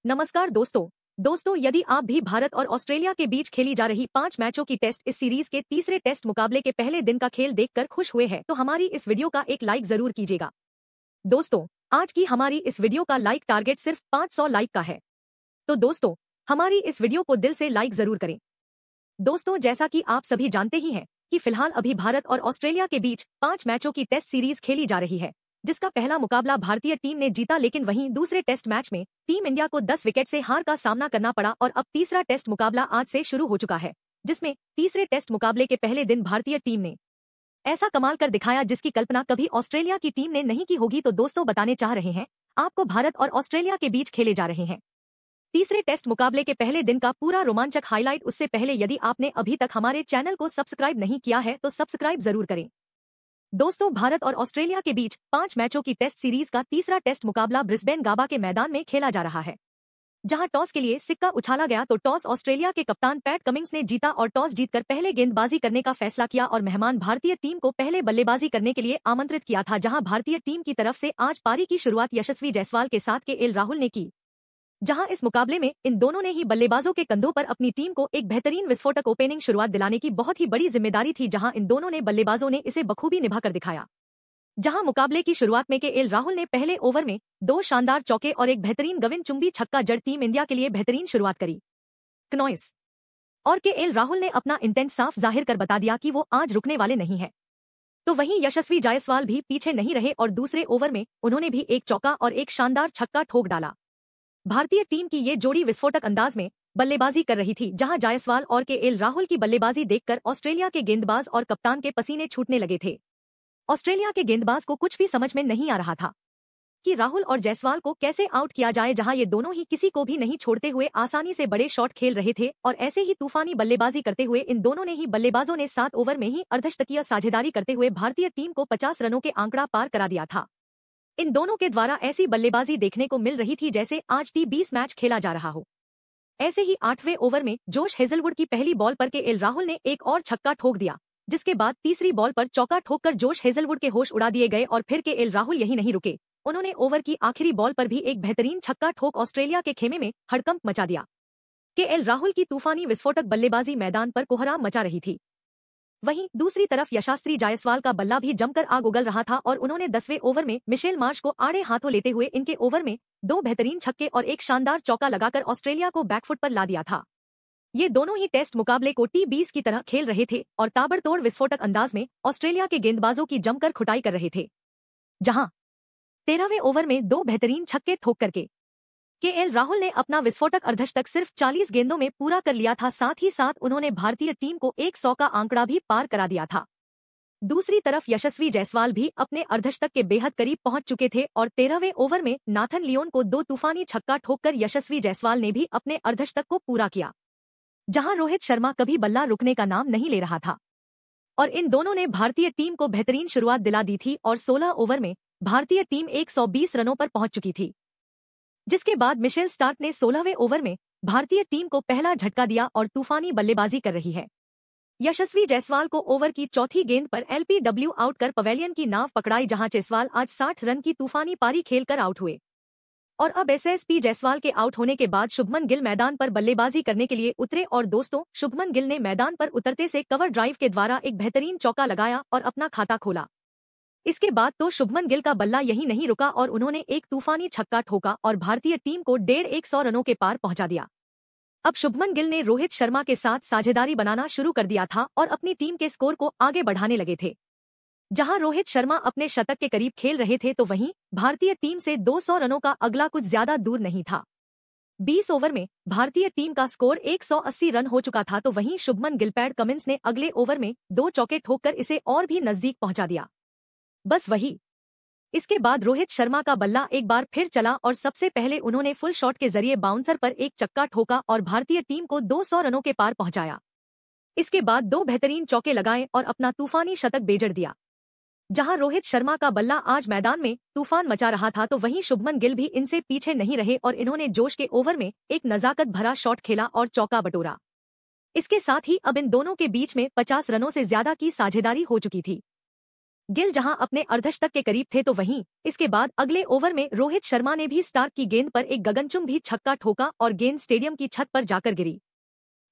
नमस्कार दोस्तों यदि आप भी भारत और ऑस्ट्रेलिया के बीच खेली जा रही 5 मैचों की टेस्ट इस सीरीज के तीसरे टेस्ट मुकाबले के पहले दिन का खेल देखकर खुश हुए हैं तो हमारी इस वीडियो का एक लाइक जरूर कीजिएगा। दोस्तों, आज की हमारी इस वीडियो का लाइक टारगेट सिर्फ 500 लाइक का है, तो दोस्तों हमारी इस वीडियो को दिल से लाइक जरूर करें। दोस्तों, जैसा कि आप सभी जानते ही हैं कि फिलहाल अभी भारत और ऑस्ट्रेलिया के बीच 5 मैचों की टेस्ट सीरीज खेली जा रही है, जिसका पहला मुकाबला भारतीय टीम ने जीता, लेकिन वहीं दूसरे टेस्ट मैच में टीम इंडिया को 10 विकेट से हार का सामना करना पड़ा और अब तीसरा टेस्ट मुकाबला आज से शुरू हो चुका है, जिसमें तीसरे टेस्ट मुकाबले के पहले दिन भारतीय टीम ने ऐसा कमाल कर दिखाया जिसकी कल्पना कभी ऑस्ट्रेलिया की टीम ने नहीं की होगी। तो दोस्तों, बताने चाह रहे हैं आपको भारत और ऑस्ट्रेलिया के बीच खेले जा रहे हैं तीसरे टेस्ट मुकाबले के पहले दिन का पूरा रोमांचक हाईलाइट। उससे पहले यदि आपने अभी तक हमारे चैनल को सब्सक्राइब नहीं किया है तो सब्सक्राइब जरूर करें। दोस्तों, भारत और ऑस्ट्रेलिया के बीच 5 मैचों की टेस्ट सीरीज का तीसरा टेस्ट मुकाबला ब्रिस्बेन गाबा के मैदान में खेला जा रहा है, जहां टॉस के लिए सिक्का उछाला गया तो टॉस ऑस्ट्रेलिया के कप्तान पैट कमिंस ने जीता और टॉस जीतकर पहले गेंदबाजी करने का फैसला किया और मेहमान भारतीय टीम को पहले बल्लेबाजी करने के लिए आमंत्रित किया था। जहां भारतीय टीम की तरफ से आज पारी की शुरुआत यशस्वी जायसवाल के साथ केएल राहुल ने की, जहां इस मुकाबले में इन दोनों ने ही बल्लेबाजों के कंधों पर अपनी टीम को एक बेहतरीन विस्फोटक ओपनिंग शुरुआत दिलाने की बहुत ही बड़ी जिम्मेदारी थी, जहां इन दोनों ने बल्लेबाजों ने इसे बखूबी निभाकर दिखाया। जहां मुकाबले की शुरुआत में केएल राहुल ने पहले ओवर में 2 शानदार चौके और एक बेहतरीन गविन चुंबी छक्का जड़ टीम इंडिया के लिए बेहतरीन शुरुआत करी। कनॉइस और केएल राहुल ने अपना इंटेंट साफ जाहिर कर बता दिया कि वो आज रुकने वाले नहीं है। तो वहीं यशस्वी जायसवाल भी पीछे नहीं रहे और दूसरे ओवर में उन्होंने भी एक चौका और एक शानदार छक्का ठोक डाला। भारतीय टीम की ये जोड़ी विस्फोटक अंदाज में बल्लेबाजी कर रही थी, जहां जायसवाल और केएल राहुल की बल्लेबाजी देखकर ऑस्ट्रेलिया के गेंदबाज और कप्तान के पसीने छूटने लगे थे। ऑस्ट्रेलिया के गेंदबाज को कुछ भी समझ में नहीं आ रहा था कि राहुल और जायसवाल को कैसे आउट किया जाए, जहां ये दोनों ही किसी को भी नहीं छोड़ते हुए आसानी से बड़े शॉट खेल रहे थे और ऐसे ही तूफानी बल्लेबाजी करते हुए इन दोनों ने ही बल्लेबाजों ने 7 ओवर में ही अर्धशतकीय साझेदारी करते हुए भारतीय टीम को 50 रनों के आंकड़ा पार करा दिया था। इन दोनों के द्वारा ऐसी बल्लेबाजी देखने को मिल रही थी जैसे आज T20 मैच खेला जा रहा हो। ऐसे ही 8वें ओवर में जोश हेजलवुड की पहली बॉल पर केएल राहुल ने एक और छक्का ठोक दिया, जिसके बाद तीसरी बॉल पर चौका ठोककर जोश हेजलवुड के होश उड़ा दिए गए और फिर केएल राहुल यही नहीं रुके, उन्होंने ओवर की आखिरी बॉल पर भी एक बेहतरीन छक्का ठोक ऑस्ट्रेलिया के खेमे में हड़कंप मचा दिया। केएल राहुल की तूफानी विस्फोटक बल्लेबाजी मैदान पर कोहराम मचा रही थी। वहीं दूसरी तरफ यशस्वी जायसवाल का बल्ला भी जमकर आग उगल रहा था और उन्होंने 10वें ओवर में मिशेल मार्श को आड़े हाथों लेते हुए इनके ओवर में 2 बेहतरीन छक्के और एक शानदार चौका लगाकर ऑस्ट्रेलिया को बैकफुट पर ला दिया था। ये दोनों ही टेस्ट मुकाबले को T20 की तरह खेल रहे थे और ताबड़तोड़ विस्फोटक अंदाज में ऑस्ट्रेलिया के गेंदबाजों की जमकर खुटाई कर रहे थे, जहां 13वें ओवर में 2 बेहतरीन छक्के ठोक करके केएल राहुल ने अपना विस्फोटक अर्धशतक सिर्फ 40 गेंदों में पूरा कर लिया था। साथ ही साथ उन्होंने भारतीय टीम को 100 का आंकड़ा भी पार करा दिया था। दूसरी तरफ यशस्वी जायसवाल भी अपने अर्धशतक के बेहद करीब पहुंच चुके थे और 13वें ओवर में नाथन लियोन को 2 तूफानी छक्का ठोककर यशस्वी जायसवाल ने भी अपने अर्धशतक को पूरा किया, जहां रोहित शर्मा कभी बल्ला रुकने का नाम नहीं ले रहा था और इन दोनों ने भारतीय टीम को बेहतरीन शुरुआत दिला दी थी और 16 ओवर में भारतीय टीम 120 रनों पर पहुंच चुकी थी, जिसके बाद मिशेल स्टार्क ने 16वें ओवर में भारतीय टीम को पहला झटका दिया और तूफानी बल्लेबाजी कर रही है। यशस्वी जायसवाल को ओवर की चौथी गेंद पर LPW आउट कर पवेलियन की नाव पकड़ाई, जहां जायसवाल आज 60 रन की तूफानी पारी खेलकर आउट हुए और अब SSP जायसवाल के आउट होने के बाद शुभमन गिल मैदान पर बल्लेबाजी करने के लिए उतरे और दोस्तों, शुभमन गिल ने मैदान पर उतरते से कवर ड्राइव के द्वारा एक बेहतरीन चौका लगाया और अपना खाता खोला। इसके बाद तो शुभमन गिल का बल्ला यही नहीं रुका और उन्होंने एक तूफानी छक्का ठोका और भारतीय टीम को 150 रनों के पार पहुंचा दिया। अब शुभमन गिल ने रोहित शर्मा के साथ साझेदारी बनाना शुरू कर दिया था और अपनी टीम के स्कोर को आगे बढ़ाने लगे थे। जहां रोहित शर्मा अपने शतक के करीब खेल रहे थे तो वहीं भारतीय टीम से 200 रनों का अगला कुछ ज्यादा दूर नहीं था। 20 ओवर में भारतीय टीम का स्कोर 180 रन हो चुका था, तो वहीं शुभमन गिल पैट कमिंस ने अगले ओवर में 2 चौके ठोककर इसे और भी नजदीक पहुंचा दिया। बस वही, इसके बाद रोहित शर्मा का बल्ला एक बार फिर चला और सबसे पहले उन्होंने फुल शॉट के जरिए बाउंसर पर एक चक्का ठोका और भारतीय टीम को 200 रनों के पार पहुंचाया। इसके बाद 2 बेहतरीन चौके लगाए और अपना तूफानी शतक बेजड़ दिया। जहां रोहित शर्मा का बल्ला आज मैदान में तूफान मचा रहा था तो वहीं शुभमन गिल भी इनसे पीछे नहीं रहे और इन्होंने जोश के ओवर में एक नजाकत भरा शॉट खेला और चौका बटोरा। इसके साथ ही अब इन दोनों के बीच में 50 रनों से ज्यादा की साझेदारी हो चुकी थी। गिल जहां अपने अर्धशतक के करीब थे तो वहीं इसके बाद अगले ओवर में रोहित शर्मा ने भी स्टार्क की गेंद पर एक गगनचुंबी छक्का ठोका और गेंद स्टेडियम की छत पर जाकर गिरी।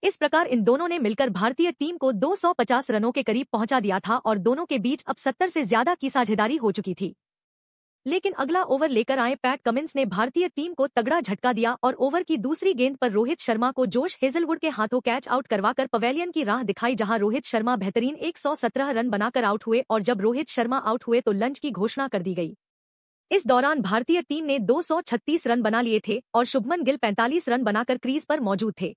इस प्रकार इन दोनों ने मिलकर भारतीय टीम को 250 रनों के करीब पहुंचा दिया था और दोनों के बीच अब 70 से ज्यादा की साझेदारी हो चुकी थी। लेकिन अगला ओवर लेकर आए पैट कमिंस ने भारतीय टीम को तगड़ा झटका दिया और ओवर की दूसरी गेंद पर रोहित शर्मा को जोश हेजलवुड के हाथों कैच आउट करवाकर पवेलियन की राह दिखाई, जहां रोहित शर्मा बेहतरीन 117 रन बनाकर आउट हुए और जब रोहित शर्मा आउट हुए तो लंच की घोषणा कर दी गई। इस दौरान भारतीय टीम ने 236 रन बना लिए थे और शुभमन गिल 45 रन बनाकर क्रीज पर मौजूद थे।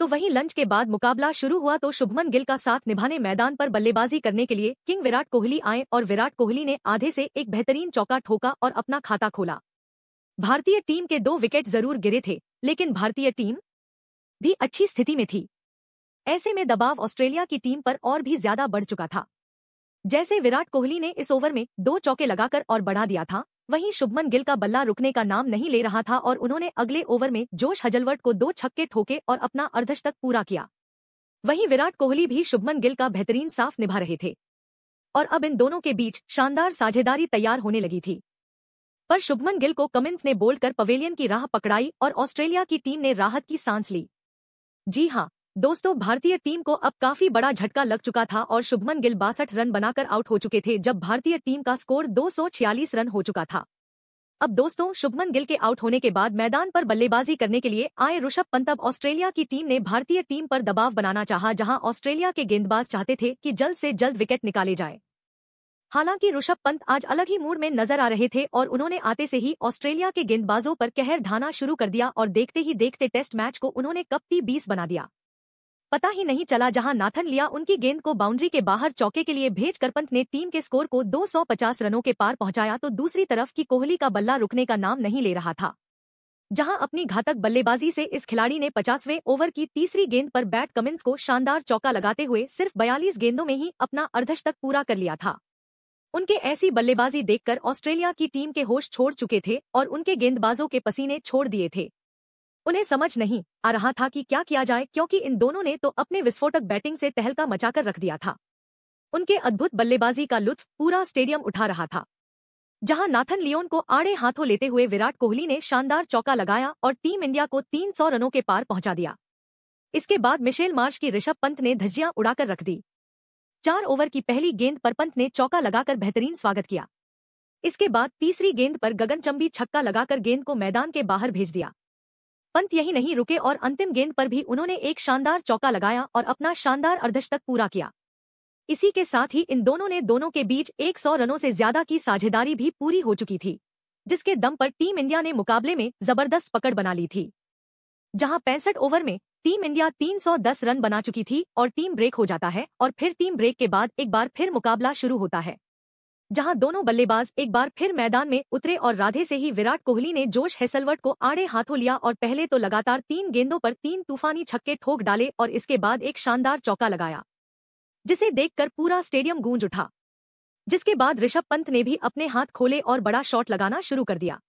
तो वहीं लंच के बाद मुकाबला शुरू हुआ तो शुभमन गिल का साथ निभाने मैदान पर बल्लेबाजी करने के लिए किंग विराट कोहली आए और विराट कोहली ने आधे से एक बेहतरीन चौका ठोका और अपना खाता खोला। भारतीय टीम के 2 विकेट जरूर गिरे थे, लेकिन भारतीय टीम भी अच्छी स्थिति में थी। ऐसे में दबाव ऑस्ट्रेलिया की टीम पर और भी ज्यादा बढ़ चुका था। जैसे विराट कोहली ने इस ओवर में 2 चौके लगाकर और बढ़ा दिया था, वहीं शुभमन गिल का बल्ला रुकने का नाम नहीं ले रहा था और उन्होंने अगले ओवर में जोश हेजलवुड को 2 छक्के ठोके और अपना अर्धशतक पूरा किया। वहीं विराट कोहली भी शुभमन गिल का बेहतरीन साफ निभा रहे थे और अब इन दोनों के बीच शानदार साझेदारी तैयार होने लगी थी। पर शुभमन गिल को कमिंस ने बोल्ड कर पवेलियन की राह पकड़ाई और ऑस्ट्रेलिया की टीम ने राहत की सांस ली। जी हां दोस्तों, भारतीय टीम को अब काफी बड़ा झटका लग चुका था और शुभमन गिल 62 रन बनाकर आउट हो चुके थे जब भारतीय टीम का स्कोर 246 रन हो चुका था। अब दोस्तों, शुभमन गिल के आउट होने के बाद मैदान पर बल्लेबाजी करने के लिए आए ऋषभ पंत, अब ऑस्ट्रेलिया की टीम ने भारतीय टीम पर दबाव बनाना चाहा, जहां ऑस्ट्रेलिया के गेंदबाज चाहते थे कि जल्द से जल्द विकेट निकाले जाए। हालांकि ऋषभ पंत आज अलग ही मूड में नजर आ रहे थे और उन्होंने आते से ही ऑस्ट्रेलिया के गेंदबाजों पर कहर ढाना शुरू कर दिया और देखते ही देखते टेस्ट मैच को उन्होंने कप T20 बना दिया। पता ही नहीं चला, जहां नाथन लिया उनकी गेंद को बाउंड्री के बाहर चौके के लिए भेजकर पंत ने टीम के स्कोर को 250 रनों के पार पहुंचाया, तो दूसरी तरफ की कोहली का बल्ला रुकने का नाम नहीं ले रहा था। जहां अपनी घातक बल्लेबाजी से इस खिलाड़ी ने 50वें ओवर की तीसरी गेंद पर पैट कमिंस को शानदार चौका लगाते हुए सिर्फ 42 गेंदों में ही अपना अर्धशतक पूरा कर लिया था। उनके ऐसी बल्लेबाजी देखकर ऑस्ट्रेलिया की टीम के होश छोड़ चुके थे और उनके गेंदबाजों के पसीने छोड़ दिए थे। उन्हें समझ नहीं आ रहा था कि क्या किया जाए, क्योंकि इन दोनों ने तो अपने विस्फोटक बैटिंग से तहलका मचाकर रख दिया था। उनके अद्भुत बल्लेबाजी का लुत्फ पूरा स्टेडियम उठा रहा था। जहां नाथन लियोन को आड़े हाथों लेते हुए विराट कोहली ने शानदार चौका लगाया और टीम इंडिया को 300 रनों के पार पहुंचा दिया। इसके बाद मिशेल मार्श की ऋषभ पंत ने धज्जियां उड़ाकर रख दी। 4 ओवर की पहली गेंद पर पंत ने चौका लगाकर बेहतरीन स्वागत किया। इसके बाद तीसरी गेंद पर गगनचंबी छक्का लगाकर गेंद को मैदान के बाहर भेज दिया। पंत यही नहीं रुके और अंतिम गेंद पर भी उन्होंने एक शानदार चौका लगाया और अपना शानदार अर्धशतक पूरा किया। इसी के साथ ही इन दोनों ने दोनों के बीच 100 रनों से ज्यादा की साझेदारी भी पूरी हो चुकी थी, जिसके दम पर टीम इंडिया ने मुकाबले में जबरदस्त पकड़ बना ली थी। जहां 65 ओवर में टीम इंडिया 310 रन बना चुकी थी और टीम ब्रेक हो जाता है और फिर टीम ब्रेक के बाद एक बार फिर मुकाबला शुरू होता है, जहां दोनों बल्लेबाज एक बार फिर मैदान में उतरे और राधे से ही विराट कोहली ने जोश हेजलवुड को आड़े हाथों लिया और पहले तो लगातार 3 गेंदों पर 3 तूफानी छक्के ठोक डाले और इसके बाद एक शानदार चौका लगाया, जिसे देखकर पूरा स्टेडियम गूंज उठा। जिसके बाद ऋषभ पंत ने भी अपने हाथ खोले और बड़ा शॉट लगाना शुरू कर दिया।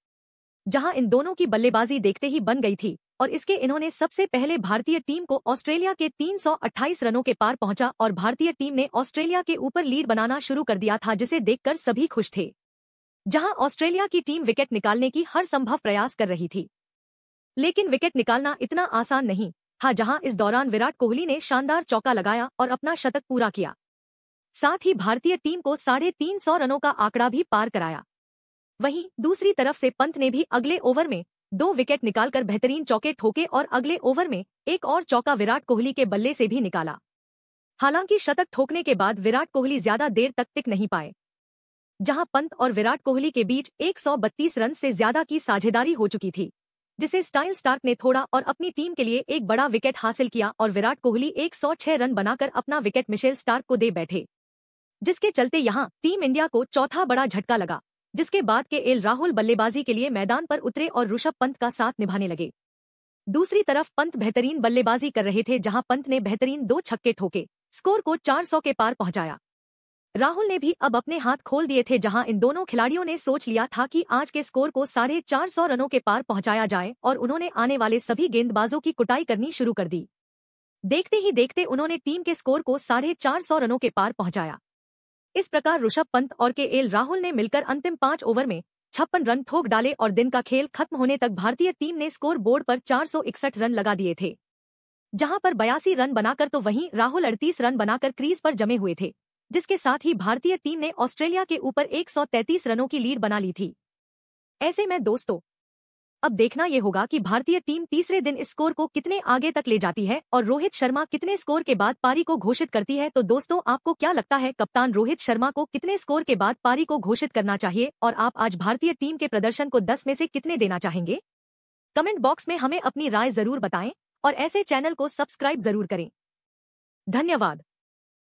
जहां इन दोनों की बल्लेबाजी देखते ही बन गई थी और इसके इन्होंने सबसे पहले भारतीय टीम को ऑस्ट्रेलिया के 328 रनों के पार पहुंचा और भारतीय टीम ने ऑस्ट्रेलिया के ऊपर लीड बनाना शुरू कर दिया था, जिसे देखकर सभी खुश थे। जहां ऑस्ट्रेलिया की टीम विकेट निकालने की हर संभव प्रयास कर रही थी, लेकिन विकेट निकालना इतना आसान नहीं था। जहां इस दौरान विराट कोहली ने शानदार चौका लगाया और अपना शतक पूरा किया, साथ ही भारतीय टीम को 350 रनों का आंकड़ा भी पार कराया। वहीं दूसरी तरफ से पंत ने भी अगले ओवर में 2 विकेट निकालकर बेहतरीन चौके ठोके और अगले ओवर में एक और चौका विराट कोहली के बल्ले से भी निकाला। हालांकि शतक ठोकने के बाद विराट कोहली ज्यादा देर तक टिक नहीं पाए, जहां पंत और विराट कोहली के बीच 132 रन से ज्यादा की साझेदारी हो चुकी थी, जिसे स्टाइल स्टार्क ने थोड़ा और अपनी टीम के लिए एक बड़ा विकेट हासिल किया और विराट कोहली 106 रन बनाकर अपना विकेट मिशेल स्टार्क को दे बैठे, जिसके चलते यहां टीम इंडिया को चौथा बड़ा झटका लगा। जिसके बाद के एल राहुल बल्लेबाजी के लिए मैदान पर उतरे और ऋषभ पंत का साथ निभाने लगे। दूसरी तरफ पंत बेहतरीन बल्लेबाजी कर रहे थे, जहां पंत ने बेहतरीन 2 छक्के ठोके, स्कोर को 400 के पार पहुंचाया। राहुल ने भी अब अपने हाथ खोल दिए थे, जहां इन दोनों खिलाड़ियों ने सोच लिया था कि आज के स्कोर को 450 रनों के पार पहुंचाया जाए और उन्होंने आने वाले सभी गेंदबाजों की कुटाई करनी शुरू कर दी। देखते ही देखते उन्होंने टीम के स्कोर को 450 रनों के पार पहुंचाया। इस प्रकार ऋषभ पंत और केएल राहुल ने मिलकर अंतिम 5 ओवर में 56 रन ठोक डाले और दिन का खेल खत्म होने तक भारतीय टीम ने स्कोर बोर्ड पर 461 रन लगा दिए थे, जहां पर 82 रन बनाकर तो वहीं राहुल 38 रन बनाकर क्रीज पर जमे हुए थे, जिसके साथ ही भारतीय टीम ने ऑस्ट्रेलिया के ऊपर 133 रनों की लीड बना ली थी। ऐसे में दोस्तों अब देखना ये होगा कि भारतीय टीम तीसरे दिन इस स्कोर को कितने आगे तक ले जाती है और रोहित शर्मा कितने स्कोर के बाद पारी को घोषित करती है। तो दोस्तों आपको क्या लगता है, कप्तान रोहित शर्मा को कितने स्कोर के बाद पारी को घोषित करना चाहिए और आप आज भारतीय टीम के प्रदर्शन को 10 में से कितने देना चाहेंगे? कमेंट बॉक्स में हमें अपनी राय जरूर बताएं और ऐसे चैनल को सब्सक्राइब जरूर करें। धन्यवाद।